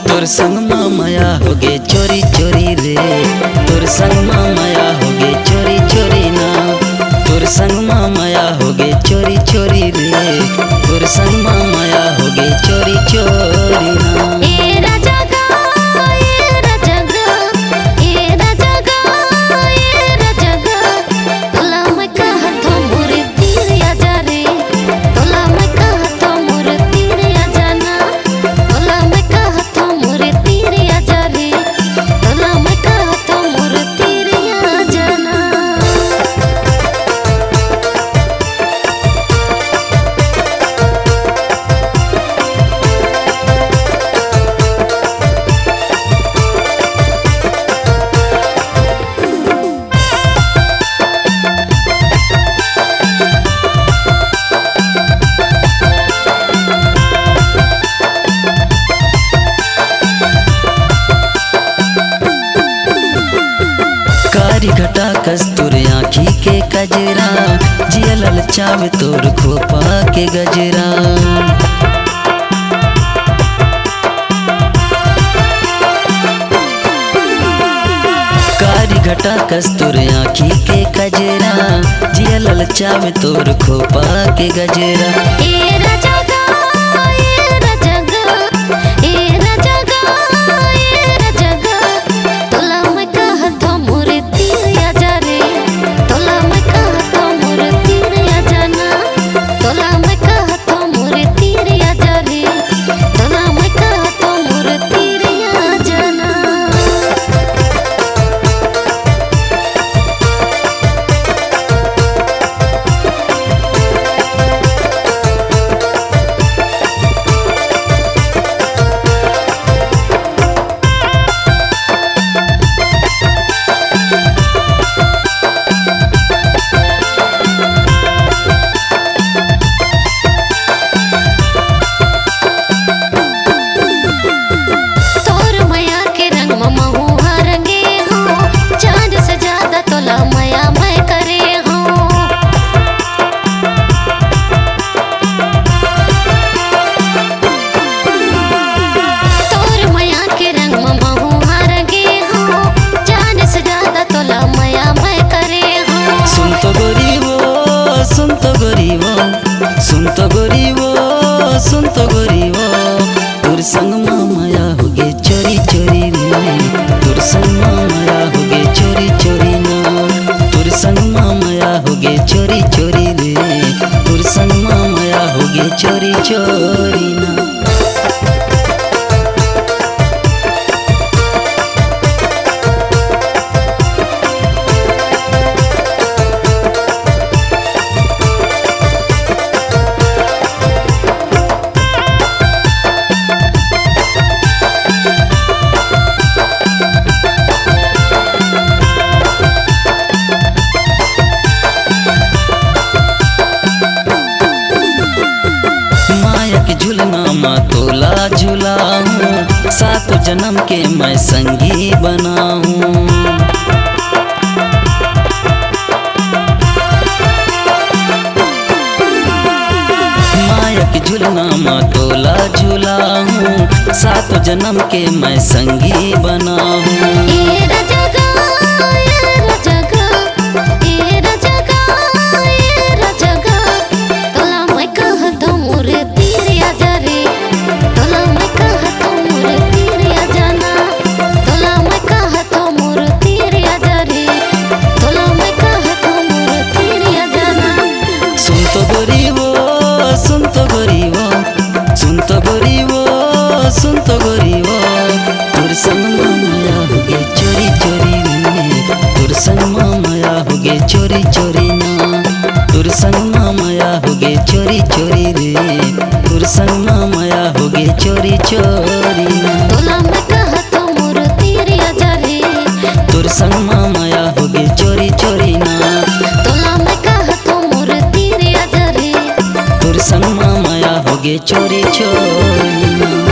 तोर संग माया होगे चोरी चोरी रे, तोर संग माया होगे चोरी चोरी ना, तोर संग माया होगे चोरी चोरी रे, तोर संग माया होगे चोरी चोरी ना। कारी घटा कस्तूर आँखी के कजरा, जिया ललचावे तोर खोपा के गजरा। कारी घटा कस्तूर आँखी के कजरा, जिया ललचावे तोर खोपा के गजरा। सुन तो गरीबो तोर संग माया होगे चोरी चोरी रे, तोर संग माया होगे चोरी चोरी ना, तोर संग माया होगे चोरी चोरी रे, तोर संग माया होगे चोरी चोरी ना। झुलना मा तोला झुलाऊं, सात जन्म के मैं संगी बनाऊं। माया के झुलना मा तोला झुलाऊं, सात जन्म के मैं संगी बनाऊं। सुन तो गरीबो सुन तो गरीबो तोर संग माया होगे चोरी चोरी रे, तोर संग माया होगे चोरी चोरी ना, तोर संग माया होगे चोरी चोरी रे, तोर संग माया होगे चोरी चोरी ना। तोला मैं कहत मोर तीर अजरे संग माया होगे चोरी चोरी ना। तोला मैं कहा तो मोर तीर अजरे, तोर संग माया होगे चोरी चोरी ना।